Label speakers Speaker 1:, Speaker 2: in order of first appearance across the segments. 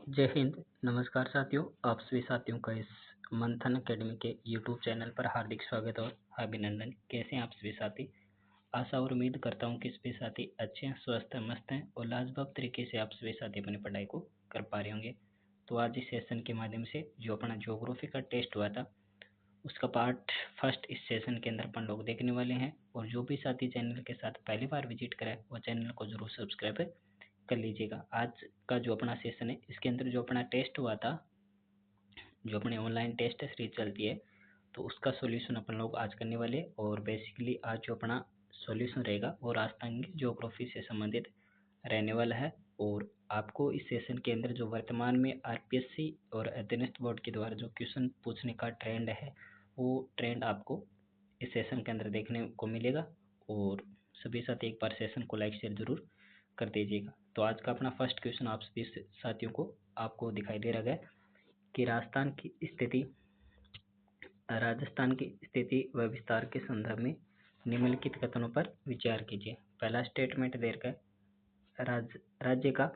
Speaker 1: जय हिंद। नमस्कार साथियों, आप सभी साथियों का इस मंथन अकेडमी के यूट्यूब चैनल पर हार्दिक स्वागत और अभिनंदन। कैसे हैं आप सभी साथी? आशा और उम्मीद करता हूं कि सभी साथी अच्छे हैं, स्वस्थ हैं, मस्त हैं और लाजवाब तरीके से आप सभी साथी अपनी पढ़ाई को कर पा रहे होंगे। तो आज इस सेशन के माध्यम से जो अपना ज्योग्राफी का टेस्ट हुआ था उसका पार्ट फर्स्ट इस सेशन के अंदर अपन लोग देखने वाले हैं। और जो भी साथी चैनल के साथ पहली बार विजिट करें वो चैनल को जरूर सब्सक्राइब कर लीजिएगा। आज का जो अपना सेशन है इसके अंदर जो अपना टेस्ट हुआ था, जो अपने ऑनलाइन टेस्ट सीरीज चलती है, तो उसका सॉल्यूशन अपन लोग आज करने वाले। और बेसिकली आज जो अपना सॉल्यूशन रहेगा वो राजस्थान की ज्योग्राफी से संबंधित रहने वाला है। और आपको इस सेशन के अंदर जो वर्तमान में आरपीएससी और अधीनस्थ बोर्ड के द्वारा जो क्वेश्चन पूछने का ट्रेंड है वो ट्रेंड आपको इस सेशन के अंदर देखने को मिलेगा। और सभी साथी एक बार सेशन को लाइक शेयर जरूर कर दीजिएगा। तो आज का अपना फर्स्ट क्वेश्चन आप सभी साथियों को आपको दिखाई दे रहा है कि राजस्थान की स्थिति व विस्तार के संदर्भ में निम्नलिखित कथनों पर विचार कीजिए। पहला स्टेटमेंट दे रखा है, राज्य का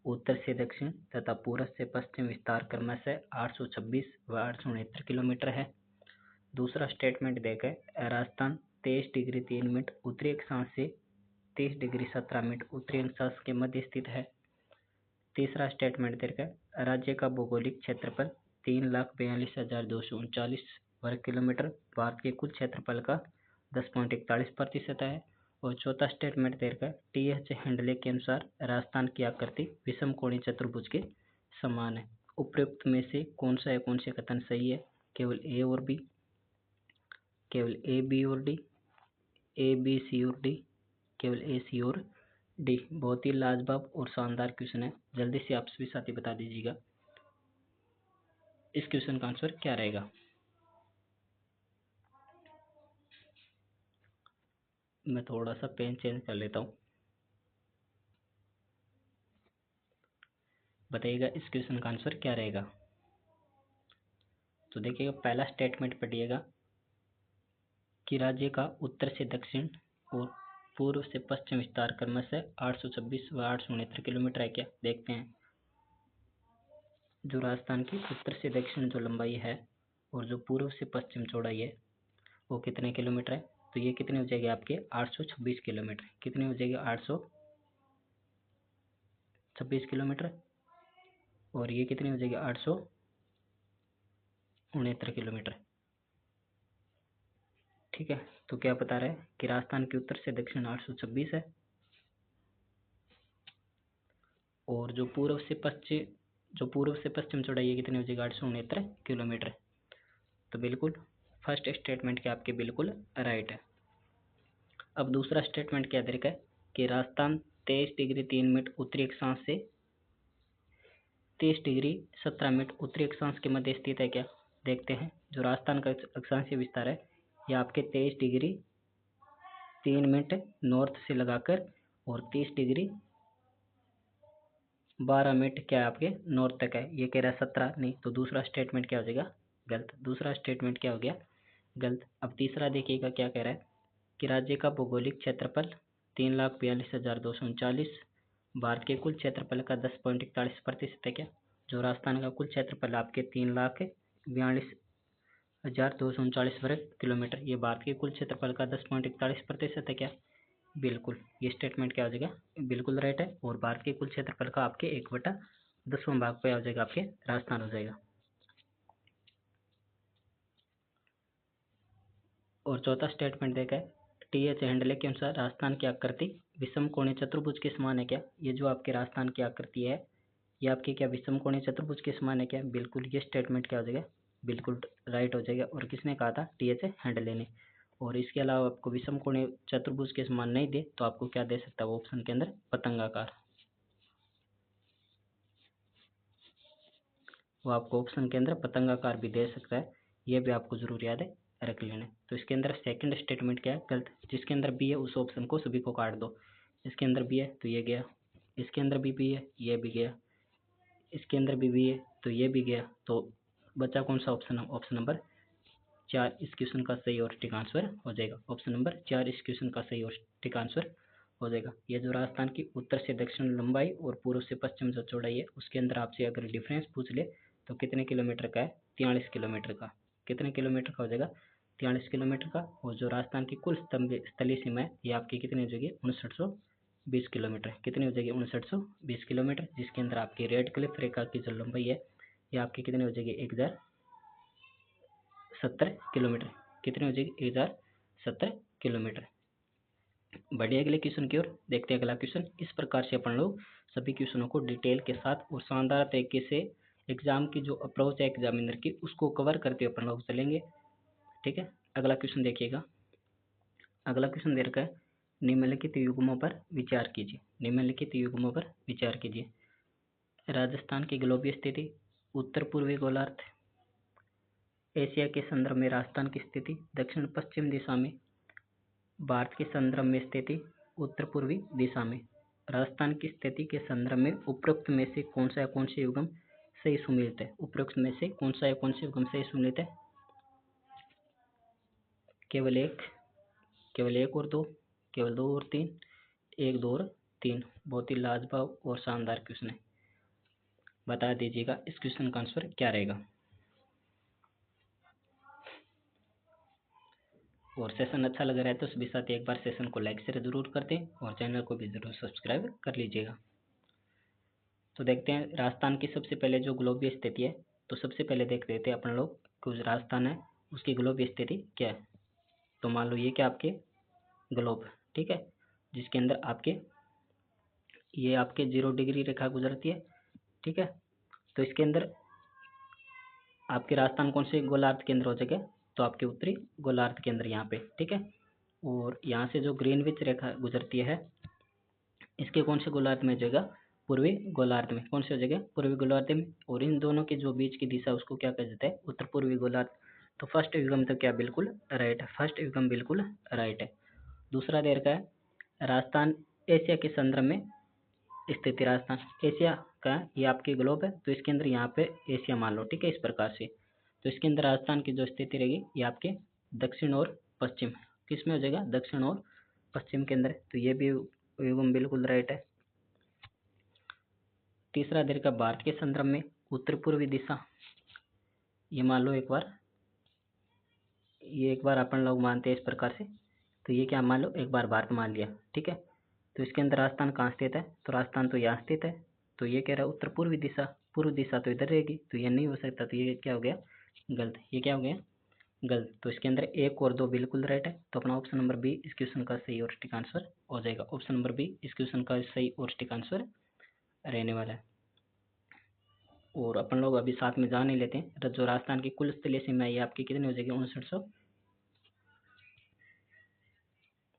Speaker 1: उत्तर से दक्षिण तथा पूर्व से पश्चिम विस्तार क्रमशः 826 व 869 किलोमीटर है। दूसरा स्टेटमेंट देखा है, राजस्थान 23 डिग्री 3 मिनट उत्तरी अक्षांश से 30 डिग्री 17 मिनट उत्तरी अक्षांश के मध्य स्थित है। तीसरा स्टेटमेंट देखा है, राज्य का भौगोलिक क्षेत्रफल 3,42,239 वर्ग किलोमीटर भारत के कुल क्षेत्रफल का 10.41% है। और चौथा स्टेटमेंट देखा है, टी.एच. हेंडले के अनुसार राजस्थान की आकृति विषम कोणीय चतुर्भुज के समान है। उपयुक्त में से कौन से कथन सही है? केवल ए और बी, केवल ए बी और डी, ए बी सी और डी, केवल ए सी और डी। बहुत ही लाजवाब और शानदार क्वेश्चन है, जल्दी से आप सभी साथी बता दीजिएगा इस क्वेश्चन का आंसर क्या रहेगा। मैं थोड़ा सा पेन चेंज कर लेता हूँ, बताइएगा इस क्वेश्चन का आंसर क्या रहेगा। तो देखिएगा, पहला स्टेटमेंट पढ़िएगा कि राज्य का उत्तर से दक्षिण और पूर्व से पश्चिम विस्तार क्रमशः 826 व 869 किलोमीटर है क्या? देखते हैं। जो राजस्थान की उत्तर से दक्षिण जो लंबाई है और जो पूर्व से पश्चिम चौड़ाई है वो कितने किलोमीटर है? तो ये कितनी हो जाएगी आपके 826 किलोमीटर। कितनी हो जाएगी? 826 किलोमीटर। और ये कितनी हो जाएगी? 869 किलोमीटर। ठीक है, तो क्या बता रहा है कि राजस्थान के उत्तर से दक्षिण 826 है और जो पूर्व से पश्चिम चौड़ाई है कितनी हो जाएगी? 869 किलोमीटर। तो बिल्कुल फर्स्ट स्टेटमेंट क्या आपके बिल्कुल राइट है। अब दूसरा स्टेटमेंट क्या दे रखा है कि राजस्थान 23 डिग्री 3 मिनट उत्तरी अक्षांश से 30 डिग्री 17 मिनट उत्तरी अक्षांश के मध्य स्थित है क्या? देखते हैं। जो राजस्थान का अक्षांशीय विस्तार है यह आपके 23 डिग्री 3 मिनट नॉर्थ से लगाकर और 30 डिग्री 12 मिनट क्या आपके नॉर्थ तक है। ये कह रहा है 17, नहीं तो दूसरा स्टेटमेंट क्या हो जाएगा? गलत। दूसरा स्टेटमेंट क्या हो गया? गलत। अब तीसरा देखिएगा क्या कह रहा है कि राज्य का भौगोलिक क्षेत्रफल 3,42,239 भारत के कुल क्षेत्रफल का 10.41% है क्या? जो राजस्थान का कुल क्षेत्रफल आपके 3,42,239 वर्ग किलोमीटर, ये भारत के कुल क्षेत्रफल का 10.41% है क्या? बिल्कुल, ये स्टेटमेंट क्या हो जाएगा? बिल्कुल राइट है। और भारत के कुल क्षेत्रफल का आपके 1/10वां भाग पे हो जाएगा, आपके राजस्थान हो जाएगा। और चौथा स्टेटमेंट देखा है, टी.एच. हेंडले के अनुसार राजस्थान की आकृति विषम कोणीय चतुर्भुज के समान है क्या? ये जो आपके राजस्थान की आकृति है ये आपकी क्या विषम कोणीय चतुर्भुज के समान है क्या? बिल्कुल, ये स्टेटमेंट क्या हो जाएगा? बिल्कुल राइट हो जाएगा। और किसने कहा था? टी.एच. हेंडले ने। और इसके अलावा आपको विषम कोणीय चतुर्भुज के समान नहीं दे तो आपको क्या दे सकता है वो ऑप्शन के अंदर? पतंगाकार। वो आपको ऑप्शन के अंदर पतंगाकार भी दे सकता है, ये भी आपको जरूर याद है रख लेना। तो इसके अंदर सेकंड स्टेटमेंट क्या है? गलत। जिसके अंदर बी है उस ऑप्शन को सभी को काट दो। इसके अंदर बी है तो ये गया, इसके अंदर भी बी है ये भी गया, इसके अंदर भी बी है तो ये भी गया। तो बचा कौन सा ऑप्शन? ऑप्शन नंबर 4 इस क्वेश्चन का सही और ठीक आंसर हो जाएगा। ऑप्शन नंबर 4 इस क्वेश्चन का सही और ठीक आंसर हो जाएगा। ये जो राजस्थान की उत्तर से दक्षिण लंबाई और पूर्व से पश्चिम जो चौड़ाई है उसके अंदर आपसे अगर डिफरेंस पूछ ले तो कितने किलोमीटर का है, 43 किलोमीटर का। कितने किलोमीटर का हो जाएगा, 43 किलोमीटर का। और जो राजस्थान की कुल स्थलीय सीमा है ये आपकी कितनी हो जाएगी, 5920 किलोमीटर। कितनी हो जाएगी, 5920 किलोमीटर, जिसके अंदर आपकी रेड क्लिफ रेखा की जो लंबाई है ये आपकी कितनी हो जाएगी, 1070 किलोमीटर। कितनी हो जाएगी, 1070 किलोमीटर। बढ़िया, अगले क्वेश्चन की ओर देखते हैं। अगला क्वेश्चन इस प्रकार से अपन लोग सभी क्वेश्चनों को डिटेल के साथ और शानदार तरीके से एग्जाम की जो अप्रोच है एग्जामिनर की उसको कवर करते हुए अपन लोग चलेंगे। ठीक है, अगला क्वेश्चन देखिएगा। अगला क्वेश्चन दे रखा है, निम्नलिखित युग्मों पर विचार कीजिए। निम्नलिखित युग्मों पर विचार कीजिए। राजस्थान की ग्लोबीय स्थिति, उत्तर पूर्वी गोलार्ध, एशिया के संदर्भ में राजस्थान की स्थिति दक्षिण पश्चिम दिशा में, भारत के संदर्भ में स्थिति उत्तर पूर्वी दिशा में। राजस्थान की स्थिति के संदर्भ में उपरोक्त में से कौन सा या कौन से युग्म सही सुमेलित है। उपरोक्त में से कौन सा या कौन से युग्म सही सुमेलित है, केवल एक और दो, केवल 2 और 3, 1, 2 और 3। बहुत ही लाजवाब और शानदार क्वेश्चन है। बता दीजिएगा इस क्वेश्चन का आंसर क्या रहेगा। और सेशन अच्छा लग रहा है तो सभी साथी एक बार सेशन को लाइक शेयर जरूर कर दें और चैनल को भी जरूर सब्सक्राइब कर लीजिएगा। तो देखते हैं राजस्थान की सबसे पहले जो ग्लोबीय स्थिति है, तो सबसे पहले देख लेते हैं अपन लोग कुछ राजस्थान है उसकी ग्लोबीय स्थिति क्या है। तो मान लो ये क्या आपके ग्लोब, ठीक है, जिसके अंदर आपके ये आपके 0 डिग्री रेखा गुजरती है। ठीक है, तो इसके अंदर आपके राजस्थान कौन से गोलार्ध के अंदर हो जाएगा, तो आपके उत्तरी गोलार्ध के अंदर यहाँ पे। ठीक है, और यहाँ से जो ग्रीनविच रेखा गुजरती है इसके कौन से गोलार्ध में जाएगा, पूर्वी गोलार्ध में। कौन से हो जाएगा, पूर्वी गोलार्ध में। और इन दोनों के जो बीच की दिशा उसको क्या कहा जाता है, उत्तर पूर्वी गोलार्ध। तो फर्स्ट विगम तो क्या बिल्कुल राइट है, फर्स्ट विगम बिल्कुल राइट है। दूसरा देर का है राजस्थान एशिया के संदर्भ में स्थिति। राजस्थान एशिया का ये आपकी ग्लोब है तो इसके अंदर यहाँ पे एशिया मान लो। ठीक है, इस प्रकार से तो इसके अंदर राजस्थान की जो स्थिति रहेगी ये आपके दक्षिण और पश्चिम, किस में हो जाएगा, दक्षिण और पश्चिम के अंदर। तो ये भी युग्म बिल्कुल राइट है। तीसरा दीर्घ का भारत के संदर्भ में उत्तर पूर्वी दिशा, ये मान लो एक बार अपन लोग मानते हैं इस प्रकार से। तो ये क्या मान लो, एक बार भारत मान लिया। ठीक है, तो इसके अंदर राजस्थान कहाँ स्थित है, तो राजस्थान तो यहाँ स्थित है। तो ये कह रहा है उत्तर पूर्वी दिशा, पूर्व दिशा तो इधर रहेगी, तो ये नहीं हो सकता। तो ये क्या हो गया, गलत। ये क्या हो गया, गलत। तो इसके अंदर 1 और 2 बिल्कुल राइट है। तो अपना ऑप्शन नंबर बी इस क्वेश्चन का सही और सटीक आंसर हो जाएगा। ऑप्शन नंबर बी इस क्वेश्चन का सही और सटीक आंसर रहने वाला है। और अपन लोग अभी साथ में जान ही लेते हैं, जो राजस्थान की कुल स्थलीय सीमा है ये आपकी कितनी हो जाएगी,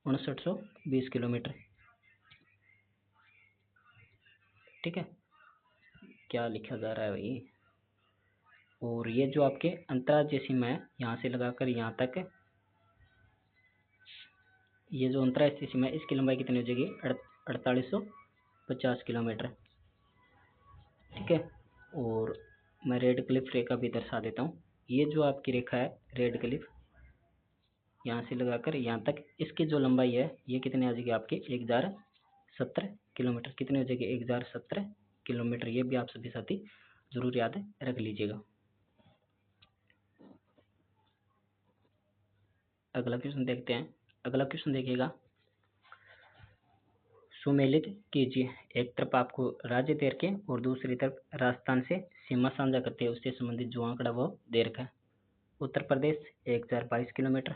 Speaker 1: 5920 किलोमीटर। ठीक है, क्या लिखा जा रहा है भाई। और ये जो आपके अंतर्राज्यीय सीमा है यहाँ से लगाकर यहाँ तक, ये जो अंतर्राष्ट्रीय सीमा है इसकी लंबाई कितनी हो जाएगी, 4850 किलोमीटर। ठीक है, और मैं रेड क्लिफ रेखा भी दर्शा देता हूँ। ये जो आपकी रेखा है रेड क्लिफ, यहाँ से लगाकर यहाँ तक, इसकी जो लंबाई है ये कितनी आ जाएगी आपकी, 1017 किलोमीटर। कितनी हो जाएगी, 1017 किलोमीटर। ये भी आप सभी साथी जरूर याद रख लीजिएगा। अगला क्वेश्चन देखते हैं। अगला क्वेश्चन देखिएगा, सुमेलित कीजिए। एक तरफ आपको राज्य दे रखे और दूसरी तरफ राजस्थान से सीमा साझा करते हैं उससे संबंधित जो आंकड़ा वो दे रखा है। Uttar Pradesh 1022 kilometre,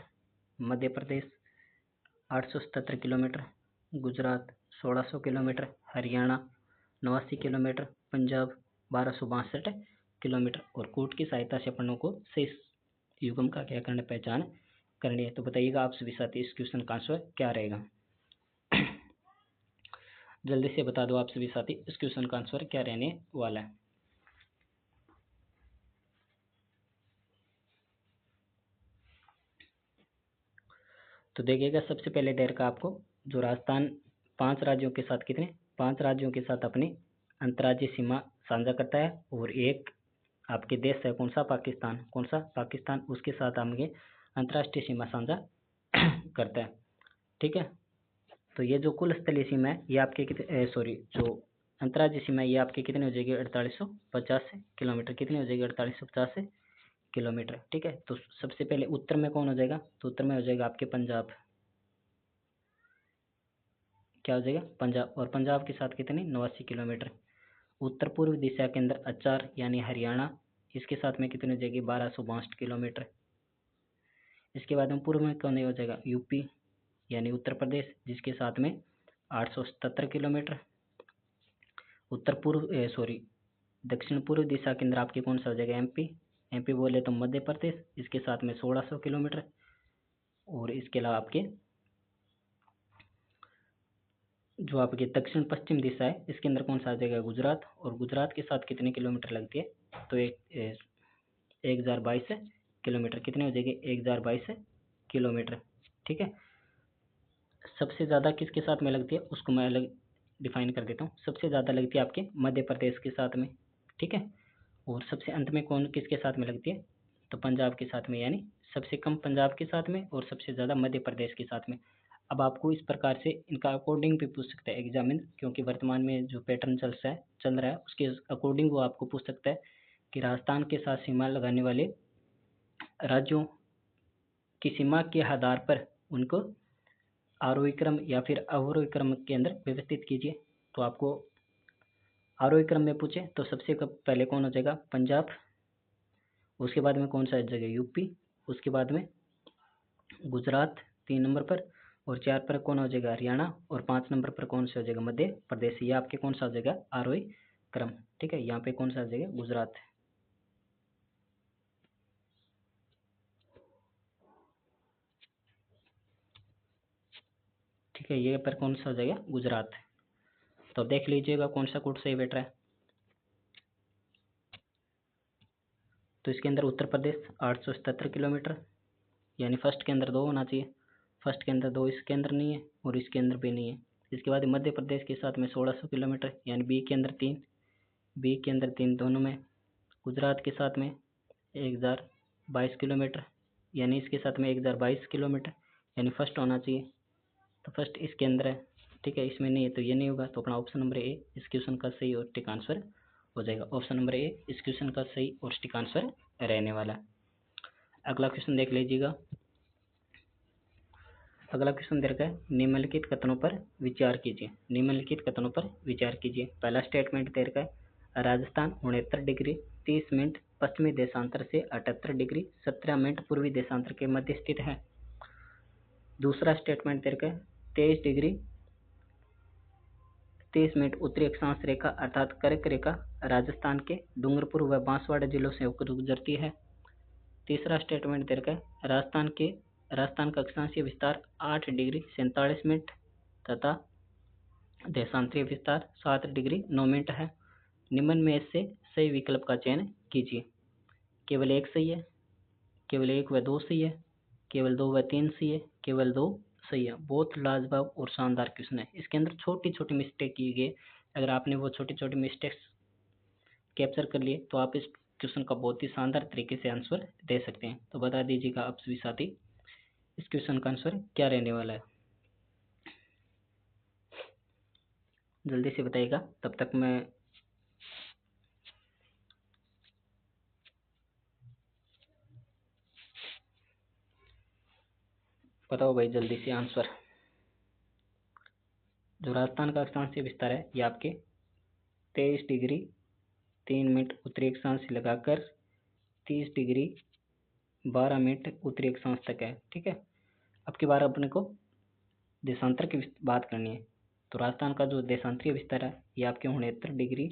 Speaker 1: Madhya Pradesh 877 kilometre, Gujarat 1600 kilometre, Haryana 89 kilometre, Punjab 1262 kilometre. और कोट की सहायता से अपनों को सही युग्म का क्या करना, पहचान करनी है। तो बताइएगा आप सभी साथी इस क्वेश्चन का आंसर क्या रहेगा। जल्दी से बता दो आप सभी साथी इस क्वेश्चन का आंसर क्या रहने वाला है। तो देखिएगा सबसे पहले देर का आपको जो राजस्थान 5 राज्यों के साथ कितने, 5 राज्यों के साथ अपनी अंतर्राज्यीय सीमा साझा करता है। और एक आपके देश है कौन सा, पाकिस्तान। कौन सा, पाकिस्तान, उसके साथ आगे अंतर्राष्ट्रीय सीमा साझा करता है। ठीक है, तो ये जो कुल स्थलीय सीमा है ये आपके कितने जो अंतर्राज्यीय सीमा है ये आपकी कितनी हो जाएगी 4850 किलोमीटर। कितनी हो जाएगी 4850 किलोमीटर। ठीक है, तो सबसे पहले उत्तर में कौन हो जाएगा, तो उत्तर में हो जाएगा आपके पंजाब। क्या हो जाएगा, पंजाब। और पंजाब के साथ कितनी 89 किलोमीटर। उत्तर पूर्व दिशा के अंदर अचार यानी हरियाणा, इसके साथ में कितनी हो जाएगी 1262 किलोमीटर। इसके बाद में पूर्व में कौन हो जाएगा यूपी यानी उत्तर प्रदेश, जिसके साथ में 877 किलोमीटर। उत्तर पूर्व दक्षिण पूर्व दिशा के अंदर आपके कौन सा हो जाएगा एमपी। एमपी बोले तो मध्य प्रदेश, इसके साथ में 1600 किलोमीटर। और इसके अलावा आपके जो आपकी दक्षिण पश्चिम दिशा है इसके अंदर कौन सा आ जाएगा गुजरात। और गुजरात के साथ कितने किलोमीटर लगती है, तो 1022 किलोमीटर। कितने हो जाएगी 1022 किलोमीटर। ठीक है, सबसे ज़्यादा किसके साथ में लगती है उसको मैं अलग डिफाइन कर देता हूँ। सबसे ज़्यादा लगती है आपके मध्य प्रदेश के साथ में। ठीक है, और सबसे अंत में कौन किसके साथ में लगती है, तो पंजाब के साथ में, यानी सबसे कम पंजाब के साथ में और सबसे ज़्यादा मध्य प्रदेश के साथ में। अब आपको इस प्रकार से इनका अकॉर्डिंग भी पूछ सकता है एग्जामिनर, क्योंकि वर्तमान में जो पैटर्न चल रहा है उसके अकॉर्डिंग वो आपको पूछ सकता है कि राजस्थान के साथ सीमा लगाने वाले राज्यों की सीमा के आधार पर उनको आरोही क्रम या फिर अवरोही क्रम के अंदर व्यवस्थित कीजिए। तो आपको आरोही क्रम में पूछे तो सबसे पहले कौन हो जाएगा पंजाब, उसके बाद में कौन सा जगह यूपी, उसके बाद में गुजरात 3 नंबर पर, और 4 पर कौन हो जाएगा हरियाणा, और 5 नंबर पर कौन सा हो जाएगा मध्य प्रदेश। ये आपके कौन सा हो जाएगा आरोही क्रम। ठीक है, यहाँ पे कौन सा हो जाएगा गुजरात। ठीक है, ये पर कौन सा हो जाएगा गुजरात। तो देख लीजिएगा कौन सा कोड सही बैठ रहा है। तो इसके अंदर उत्तर प्रदेश 877 किलोमीटर, यानी फर्स्ट के अंदर 2 होना चाहिए। फर्स्ट के अंदर 2, इसके अंदर नहीं है और इसके अंदर भी नहीं है। इसके बाद मध्य प्रदेश के साथ में 1600 किलोमीटर, यानी बी के अंदर 3, बी के अंदर 3 दोनों में। गुजरात के साथ में 1022 किलोमीटर, यानी इसके साथ में 1022 किलोमीटर, यानी फर्स्ट होना चाहिए। तो फर्स्ट इसके अंदर है। ठीक है, इसमें नहीं है तो ये नहीं होगा। तो अपना ऑप्शन नंबर ए इस क्वेश्चन का सही और टिक आंसर हो जाएगा। ऑप्शन नंबर ए इस क्वेश्चन का सही और टिक आंसर रहने वाला है। अगला क्वेश्चन देख लीजिएगा। अगला क्वेश्चन दे रखा है निम्नलिखित कथनों पर विचार कीजिए। निम्नलिखित कथनों पर विचार कीजिए। पहला स्टेटमेंट दे रखा है राजस्थान 69 डिग्री 30 मिनट पश्चिमी देशांतर से 78 डिग्री 17 मिनट पूर्वी देशांतर के मध्य स्थित है। दूसरा स्टेटमेंट दे रखा है 23 डिग्री 30 मिनट उत्तरी अक्षांश रेखा अर्थात कर्क रेखा राजस्थान के डूंगरपुर व बांसवाड़ा जिलों से होकर गुजरती है। तीसरा स्टेटमेंट दे रखा है राजस्थान का अक्षांशीय विस्तार 8 डिग्री 47 मिनट तथा देशांतरीय विस्तार 7 डिग्री 9 मिनट है। निम्न में से सही विकल्प का चयन कीजिए। केवल एक सही है, केवल 1 व 2 सही है, केवल 2 व 3 सही है, केवल 2 सही है। बहुत लाजवाब और शानदार क्वेश्चन है। इसके अंदर छोटी छोटी मिस्टेक की गई। अगर आपने वो छोटी छोटी मिस्टेक्स कैप्चर कर लिए तो आप इस क्वेश्चन का बहुत ही शानदार तरीके से आंसर दे सकते हैं। तो बता दीजिएगा आप सभी साथी इस क्वेश्चन का आंसर क्या रहने वाला है, जल्दी से बताइएगा। तब तक मैं बताओ भाई जल्दी से आंसर। जो राजस्थान का अक्षांशीय विस्तार है ये आपके 23 डिग्री 3 मिनट उत्तरी अक्षांश से लगाकर 30 डिग्री 12 मिनट उत्तरी अक्षांश तक है। ठीक है, अब की बार अपने को देशांतर की बात करनी है। तो राजस्थान का जो देशांतरीय विस्तार है ये आपके 69 डिग्री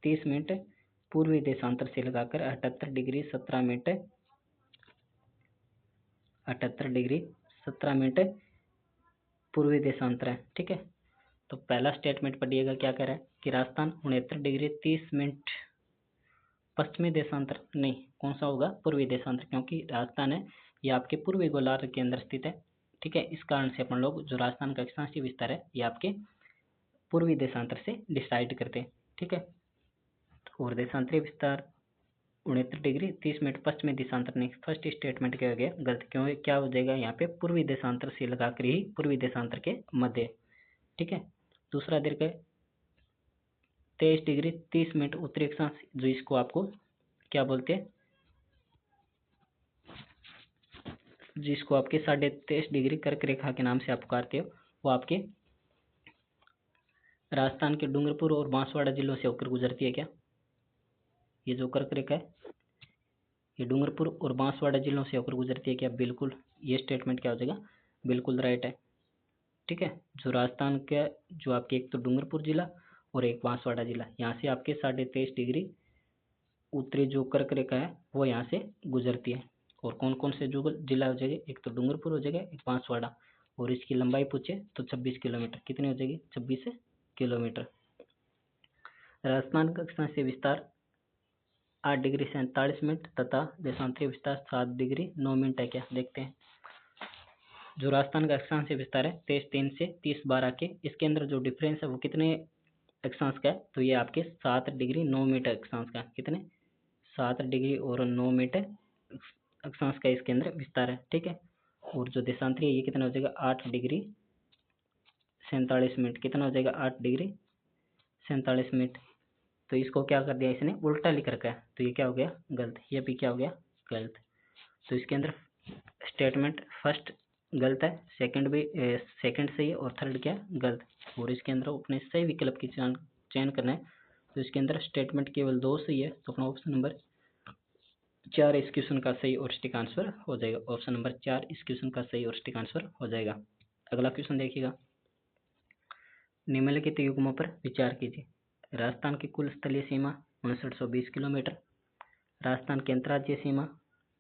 Speaker 1: 30 मिनट पूर्वी देशांतर से लगाकर 78 डिग्री 17 मिनट 78 डिग्री 17 मिनट पूर्वी देशांतर है। ठीक है, तो पहला स्टेटमेंट पढ़िएगा क्या कह रहा है कि राजस्थान 69 डिग्री 30 मिनट पश्चिमी देशांतर, नहीं कौन सा होगा पूर्वी देशांतर, क्योंकि राजस्थान है ये आपके पूर्वी गोलार्ध के अंदर स्थित है। ठीक है, इस कारण से अपन लोग जो राजस्थान का अक्षांशीय विस्तार है ये आपके पूर्वी देशांतर से डिसाइड करते हैं। ठीक है, और देशांतरीय विस्तार 69 डिग्री 30 मिनट पश्चिमी देशांतर नहीं। फर्स्ट स्टेटमेंट क्या हो गया? गलत। क्यों? क्या हो जाएगा यहाँ पे? पूर्वी देशांतर से लगाकर ही पूर्वी देशांतर के मध्य। ठीक है। दूसरा दीर्घ है 23 डिग्री 30 मिनट उत्तरी अक्षांश, जो इसको आपको क्या बोलते हैं, जिसको आपके 23.5 डिग्री कर्क रेखा के नाम से आप पुकारते हो, वो आपके राजस्थान के डूंगरपुर और बांसवाड़ा जिलों से होकर गुजरती है क्या? ये जो कर्क रेखा है ये डूंगरपुर और बांसवाड़ा जिलों से होकर गुजरती है क्या? बिल्कुल। ये स्टेटमेंट क्या हो जाएगा? बिल्कुल राइट है। ठीक है। जो राजस्थान का जो आपके एक तो डूंगरपुर जिला और एक बांसवाड़ा जिला, यहाँ से आपके 23.5 डिग्री उत्तरी जो कर्क रेखा है वो यहाँ से गुजरती है। और कौन कौन से जो जिला हो जाएगा? एक तो डूंगरपुर हो जाएगा, एक बांसवाड़ा, और इसकी लंबाई पूछे तो 26 किलोमीटर। कितनी हो जाएगी? 26 किलोमीटर। राजस्थान कक्षा से विस्तार 8 डिग्री 47 मिनट तथा देशांतरीय विस्तार 7 डिग्री 9 मिनट है क्या? देखते हैं। जो राजस्थान का अक्षांश से विस्तार है 23 3 से 30 12 के, इसके अंदर जो डिफरेंस है वो कितने अक्षांश का है? तो ये आपके 7 डिग्री 9 मिनट अक्षांश का। कितने? 7 डिग्री और 9 मिनट अक्षांश का इसके अंदर विस्तार है। ठीक है। और जो देशांतरीय ये कितना हो जाएगा? 8 डिग्री 47 मिनट। कितना हो जाएगा? 8 डिग्री 47 मिनट। तो इसको क्या कर दिया इसने? उल्टा लिख रखा है, तो ये क्या हो गया? गलत। ये भी क्या हो गया? गलत। तो इसके अंदर स्टेटमेंट फर्स्ट गलत है, सेकंड भी सेकंड सही है और थर्ड क्या है? गलत। और इसके अंदर अपने सही विकल्प की चयन करना है। तो इसके अंदर स्टेटमेंट केवल 2 सही है, तो अपना ऑप्शन नंबर 4 इस क्वेश्चन का सही और सटीक आंसर हो जाएगा। ऑप्शन नंबर 4 इस क्वेश्चन का सही और सटीक आंसर हो जाएगा। अगला क्वेश्चन देखिएगा। निम्नलिखित युग्मों पर विचार कीजिए। राजस्थान की कुल स्थलीय सीमा 5920 किलोमीटर, राजस्थान की अंतर्राज्यीय सीमा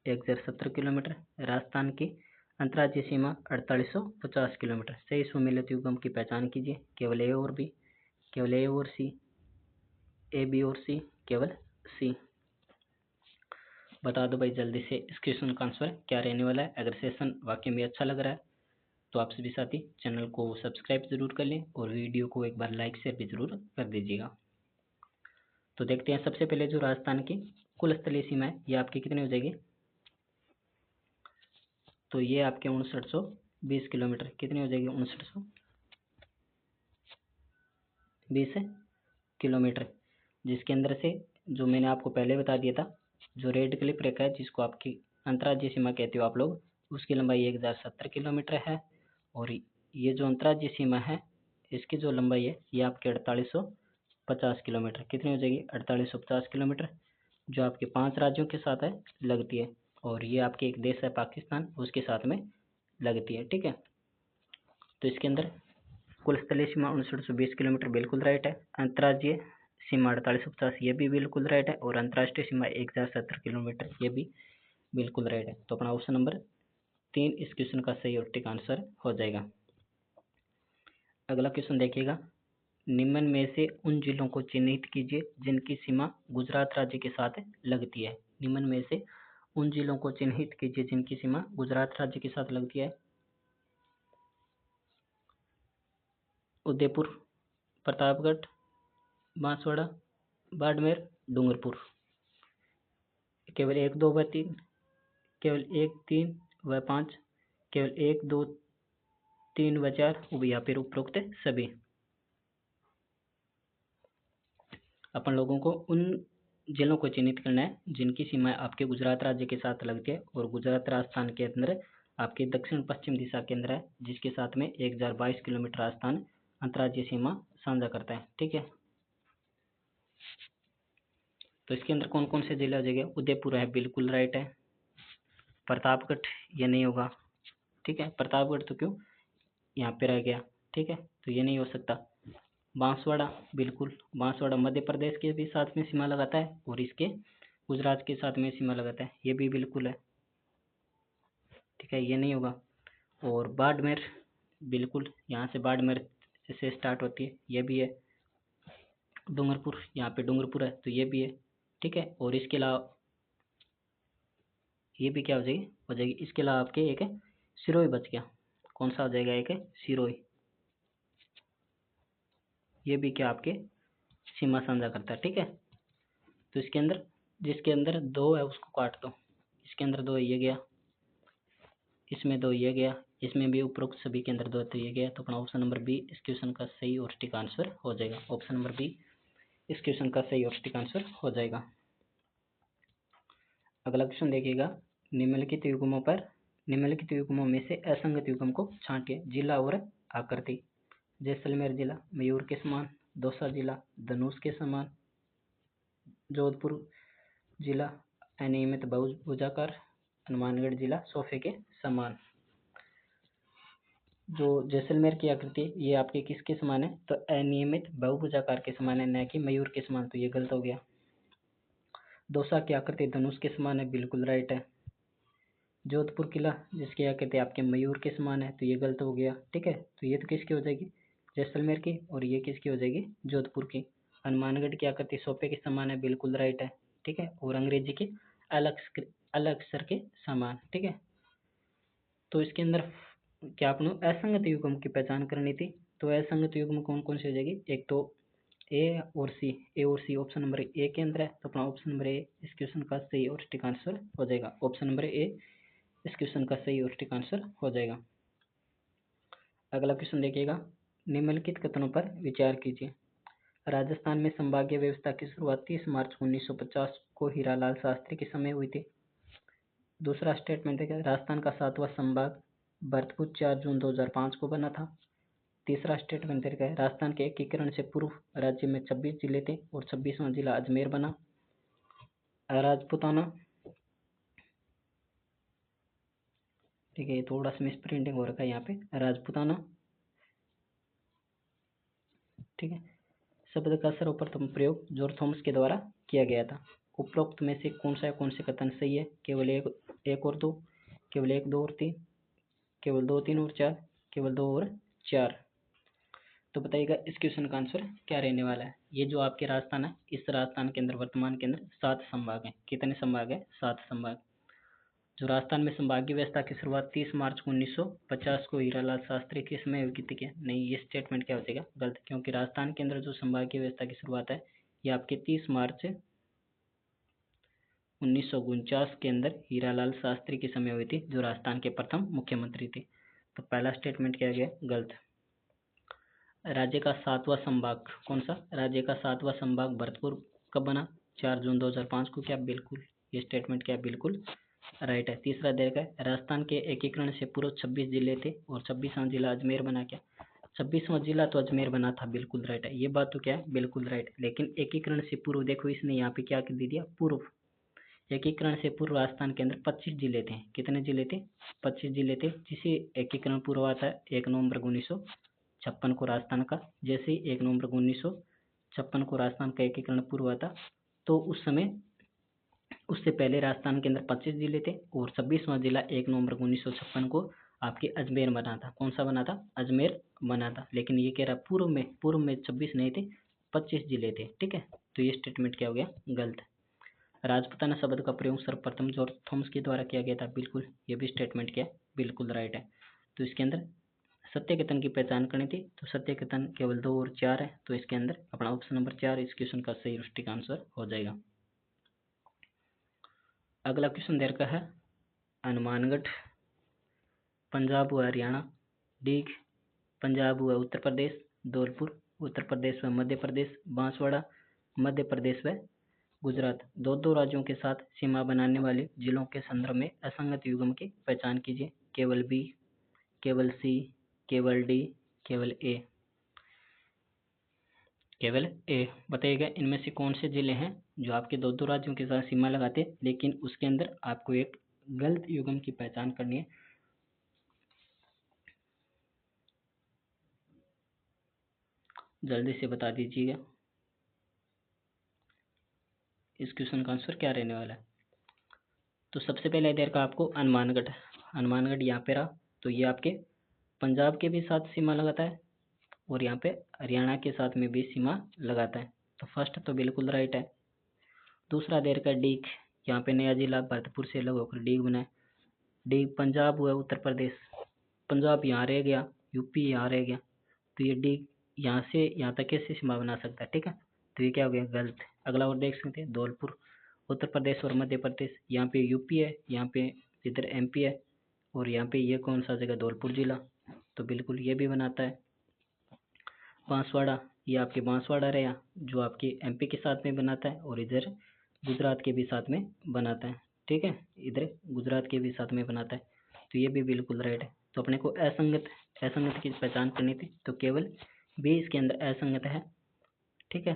Speaker 1: 1070 किलोमीटर, राजस्थान की अंतर्राज्यीय सीमा 4850 किलोमीटर। सही सुमेलित युग्म की पहचान कीजिए। केवल ए और बी, केवल ए और सी, ए बी और सी, केवल सी। बता दो भाई जल्दी से इस क्वेश्चन का आंसर क्या रहने वाला है। अगर सेशन वाकई में अच्छा लग रहा है तो आप सभी साथी चैनल को सब्सक्राइब जरूर कर लें और वीडियो को एक बार लाइक शेयर भी जरूर कर दीजिएगा। तो देखते हैं सबसे पहले जो राजस्थान की कुल स्थलीय सीमा है ये आपकी कितनी हो जाएगी? तो ये आपके 5920 किलोमीटर। कितनी हो जाएगी? 5920 किलोमीटर। जिसके अंदर से जो मैंने आपको पहले बता दिया था, जो रेड क्लिप रेखा है जिसको आपकी अंतर्राज्यीय सीमा कहते हो आप लोग, उसकी लंबाई 1070 किलोमीटर है। और ये जो अंतर्राज्यीय सीमा है इसकी जो लंबाई है ये आपके 4850 किलोमीटर। कितनी हो जाएगी? 4850 किलोमीटर, जो आपके 5 राज्यों के साथ है लगती है। और ये आपके एक देश है पाकिस्तान, उसके साथ में लगती है। ठीक है। तो इसके अंदर कुल स्थलीय सीमा 5920 किलोमीटर बिल्कुल राइट है। अंतर्राज्यीय सीमा 4850 ये भी बिल्कुल राइट है। और अंतर्राष्ट्रीय सीमा 1070 किलोमीटर ये भी बिल्कुल राइट है। तो अपना ऑप्शन नंबर 3 इस क्वेश्चन का सही और सटीक आंसर हो जाएगा। अगला क्वेश्चन देखिएगा। निम्न में से उन जिलों को चिन्हित कीजिए जिनकी सीमा गुजरात राज्य के साथ लगती है। निम्न में से उन जिलों को चिन्हित कीजिए जिनकी सीमा गुजरात राज्य के साथ लगती है। उदयपुर, प्रतापगढ़, बांसवाड़ा, बाड़मेर, डूंगरपुर। केवल 1 2 व 3, केवल 1 3 व 5, केवल 1 2 3 व 4 या फिर उपरोक्त सभी। अपन लोगों को उन जिलों को चिन्हित करना है जिनकी सीमा आपके गुजरात राज्य के साथ लगती है और गुजरात राजस्थान के अंदर आपके दक्षिण पश्चिम दिशा केंद्र है, जिसके साथ में 1022 किलोमीटर राजस्थान अंतर्राज्यीय सीमा साझा करता है। ठीक है। तो इसके अंदर कौन कौन से जिले हो जाएंगे? उदयपुर है, बिल्कुल राइट है। प्रतापगढ़ ये नहीं होगा। ठीक है। प्रतापगढ़ तो क्यों यहाँ पे रह गया। ठीक है। तो ये नहीं हो सकता। बांसवाड़ा, बिल्कुल। बांसवाड़ा मध्य प्रदेश के भी साथ में सीमा लगाता है और इसके गुजरात के साथ में सीमा लगाता है, ये भी बिल्कुल है। ठीक है। ये नहीं होगा। और बाड़मेर, बिल्कुल यहाँ से बाड़मेर से स्टार्ट होती है, ये भी है। डूंगरपुर, यहाँ पे डूंगरपुर है तो ये भी है। ठीक है। और इसके अलावा ये भी क्या हो जाएगी? हो जाएगी। इसके अलावा आपके एक है सिरोही बच गया। कौन सा हो जाएगा? एक है सिरोही, ये भी क्या आपके सीमा साझा करता है। ठीक है। तो इसके अंदर जिसके अंदर 2 है उसको काट दो। इसके अंदर 2 ये गया, इसमें 2 ये गया, इसमें भी उपरोक्त सभी के अंदर 2 तो ये गया। तो अपना ऑप्शन नंबर बी इस क्वेश्चन का सही और सटीक आंसर हो जाएगा। ऑप्शन नंबर बी इस क्वेश्चन का सही और सटीक आंसर हो जाएगा। अगला क्वेश्चन देखिएगा, निम्नलिखित युग्मों में से असंगत युग्म को छांटिए। जिला और आकृति। जैसलमेर जिला मयूर के समान, दौसा जिला धनुष के समान, जोधपुर जिला अनियमित बहुभुजाकार, हनुमानगढ़ जिला सोफे के समान। जो जैसलमेर की आकृति ये आपके किसके समान है? तो अनियमित बहुभुजाकार के समान है, न कि मयूर के समान। तो ये गलत हो गया। दौसा की आकृति धनुष के समान है, बिल्कुल राइट है। जोधपुर किला जिसकी आकृति आपके मयूर के समान है, तो ये गलत हो गया। ठीक है, तो ये तो किसकी हो जाएगी? जैसलमेर की। और ये किसकी हो जाएगी? जोधपुर की। हनुमानगढ़ की आकृति सोफे के समान है, बिल्कुल राइट है। ठीक है, और अंग्रेजी के अलग अक्षर के समान। ठीक है, तो इसके अंदर क्या आपने असंगत युग्म की पहचान करनी थी। तो असंगत युग्म कौन कौन सी हो जाएगी? एक तो ए और सी ऑप्शन नंबर ए के अंदर है। तो अपना ऑप्शन नंबर ए इस क्वेश्चन का सही और सटीक आंसर हो जाएगा। ऑप्शन नंबर ए इस क्वेश्चन का सही और सटीक आंसर हो जाएगा। अगला क्वेश्चन देखिएगा, निम्नलिखित कथनों पर विचार कीजिए। राजस्थान में संभागीय व्यवस्था की शुरुआत 30 मार्च 1950 को हीरालाल शास्त्री के समय हुई थी। दूसरा स्टेटमेंट है, राजस्थान का 7वां संभाग भरतपुर 4 जून 2005 को बना था। तीसरा स्टेटमेंट है, राजस्थान के एकीकरण से पूर्व राज्य में 26 जिले थे और 26वां जिला अजमेर बना। राजपुताना, ठीक है, थोड़ा सा मिस प्रिंटिंग हो रखा है यहाँ पे, राजपुताना। ठीक है, शब्द का सर्वप्रथम प्रयोग जॉर्ज थॉमस के द्वारा किया गया था। उपरोक्त में से कौन से कथन सही है? केवल एक और दो, केवल 1, 2 और 3, केवल 2, 3 और 4, केवल 2 और 4। तो बताइएगा इस क्वेश्चन का आंसर क्या रहने वाला है। ये जो आपके राजस्थान है, इस राजस्थान के अंदर वर्तमान के अंदर 7 संभाग हैं। कितने संभाग है? 7 संभाग। जो राजस्थान में संभागीय व्यवस्था की शुरुआत 30 मार्च 1950 को हीरालाल शास्त्री के समय हुई थी। नहीं, ये स्टेटमेंट क्या हो जाएगा? गलत, क्योंकि राजस्थान के अंदर जो संभागीय व्यवस्था की शुरुआत है ये आपके 30 मार्च 1949 के अंदर हीरालाल शास्त्री के समय हुई थी, जो राजस्थान के प्रथम मुख्यमंत्री थे। तो पहला स्टेटमेंट क्या गया? गलत। राज्य का 7वां संभाग कौन सा? राज्य का 7वां संभाग भरतपुर कब बना? 4 जून 2005 को। क्या? बिल्कुल, ये स्टेटमेंट क्या? बिल्कुल राइट है। तीसरा देखा है, राजस्थान के एकीकरण से पूर्व 26 जिले थे और 26वां जिला अजमेर बना। क्या? 26वां जिला तो अजमेर बना था, बिल्कुल राइट है। ये बात तो क्या है? बिल्कुल राइट है। लेकिन एकीकरण से पूर्व देखो, इसने यहाँ पे क्या दे दिया? पूर्व। एकीकरण से पूर्व राजस्थान के अंदर 25 जिले थे। कितने जिले थे? 25 जिले थे। जिसे एकीकरण पूर्व आता है 1 नवंबर 1956 को राजस्थान का। जैसे 1 नवंबर 1956 को राजस्थान का एकीकरण पूर्व आता, तो उस समय उससे पहले राजस्थान के अंदर 25 जिले थे और 26वां जिला 1 नवंबर 1956 को आपके अजमेर बना था। कौन सा बना था? अजमेर बना था। लेकिन ये कह रहा पूर्व में 26 नहीं थे, 25 जिले थे। ठीक है, तो ये स्टेटमेंट क्या हो गया? गलत। राजपुताना शब्द का प्रयोग सर्वप्रथम जॉर्ज थॉमस के द्वारा किया गया था। बिल्कुल, ये भी स्टेटमेंट क्या है? बिल्कुल राइट है। तो इसके अंदर सत्य कथन की पहचान करनी थी। तो सत्य कथन केवल 2 और 4 है। तो इसके अंदर अपना ऑप्शन नंबर 4 इस क्वेश्चन का सही और सटीक आंसर हो जाएगा। अगला क्वेश्चन दे रखा है, हनुमानगढ़ पंजाब व हरियाणा, डीग पंजाब व उत्तर प्रदेश, धौलपुर उत्तर प्रदेश व मध्य प्रदेश, बांसवाड़ा मध्य प्रदेश व गुजरात, दो राज्यों के साथ सीमा बनाने वाले जिलों के संदर्भ में असंगत युग्म की पहचान कीजिए। केवल बी, केवल सी, केवल डी, केवल ए। केवल ए। बताइएगा इनमें से कौन से जिले हैं जो आपके दो राज्यों के साथ सीमा लगाते हैं, लेकिन उसके अंदर आपको एक गलत युग्म की पहचान करनी है। जल्दी से बता दीजिएगा इस क्वेश्चन का आंसर क्या रहने वाला है। तो सबसे पहले इधर का आपको हनुमानगढ़ यहाँ पे रहा। तो ये आपके पंजाब के भी साथ सीमा लगाता है और यहाँ पे हरियाणा के साथ में भी सीमा लगाता है। तो फर्स्ट तो बिल्कुल राइट है। दूसरा देर का डीग, यहाँ पे नया जिला भरतपुर से अलग होकर डीग बना है। डीग पंजाब हुआ उत्तर प्रदेश, पंजाब यहाँ रह गया, यूपी यहाँ रह गया। तो ये डीग यहाँ से यहाँ तक कैसे सीमा बना सकता है? ठीक है, तो ये क्या हो गया? गलत। अगला और देख सकते हैं, धौलपुर उत्तर प्रदेश और मध्य प्रदेश, यहाँ पे यूपी है, यहाँ पे इधर एमपी है, और यहाँ पे ये कौन सा जगह, धौलपुर जिला, तो बिल्कुल ये भी बनाता है। बांसवाड़ा, ये आपके बांसवाड़ा रहा जो आपके एमपी के साथ में बनाता है, और इधर गुजरात के भी साथ में बनाता है। ठीक है, इधर गुजरात के भी साथ में बनाता है, तो ये भी बिल्कुल राइट है। तो अपने को असंगत असंगत की पहचान करनी थी, तो केवल बी इसके अंदर असंगत है। ठीक है,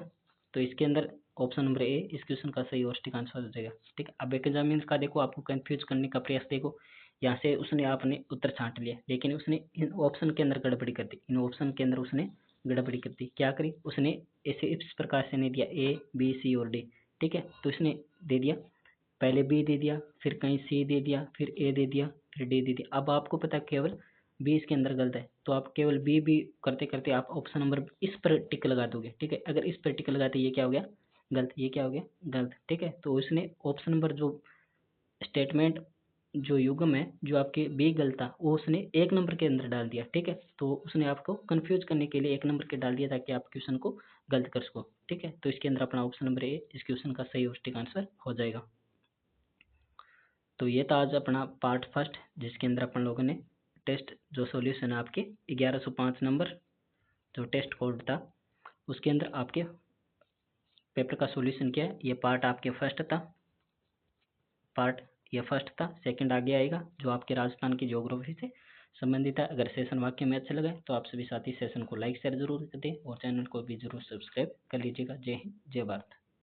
Speaker 1: तो इसके अंदर ऑप्शन नंबर ए इस क्वेश्चन का सही और सटीक आंसर हो जाएगा। ठीक है, अब एक एग्जामिन का देखो, आपको कंफ्यूज करने का प्रयास देखो, यहाँ से उसने आपने उत्तर छांट लिया, लेकिन उसने इन ऑप्शन के अंदर गड़बड़ी कर दी, इन ऑप्शन के अंदर उसने गड़बड़ी कर दी। क्या करी उसने, ऐसे इस प्रकार से नहीं दिया ए बी सी और डी। ठीक है, तो इसने दे दिया, पहले बी दे दिया, फिर कहीं सी दे दिया, फिर ए दे दिया, फिर डी दे दिया। अब आपको पता केवल बी इसके अंदर गलत है, तो आप केवल बी करते करते आप ऑप्शन नंबर इस पर टिक लगा दोगे। ठीक है, अगर इस पर टिक लगाते ये क्या हो गया, गलत, ये क्या हो गया, गलत। ठीक है, तो उसने ऑप्शन नंबर जो स्टेटमेंट जो युग्म है जो आपके बी गलत था, वो उसने एक नंबर के अंदर डाल दिया। ठीक है, तो उसने आपको कंफ्यूज करने के लिए एक नंबर के डाल दिया ताकि आप क्वेश्चन को गलत कर सको। ठीक है, तो इसके अंदर अपना ऑप्शन नंबर ए इस क्वेश्चन का सही और सटीक आंसर हो जाएगा। तो ये था आज अपना पार्ट फर्स्ट, जिसके अंदर अपन लोगों ने टेस्ट जो सॉल्यूशन है आपके 1105 नंबर जो टेस्ट कोड था, उसके अंदर आपके पेपर का सॉल्यूशन किया है। ये पार्ट आपके फर्स्ट था, पार्ट ये फर्स्ट था। सेकंड आगे आएगा जो आपके राजस्थान की ज्योग्राफी से संबंधित है। अगर सेशन वाक्य में अच्छा लगा तो आप सभी साथी सेशन को लाइक शेयर जरूर कर दें, और चैनल को भी जरूर सब्सक्राइब कर लीजिएगा। जय हिंद, जय भारत।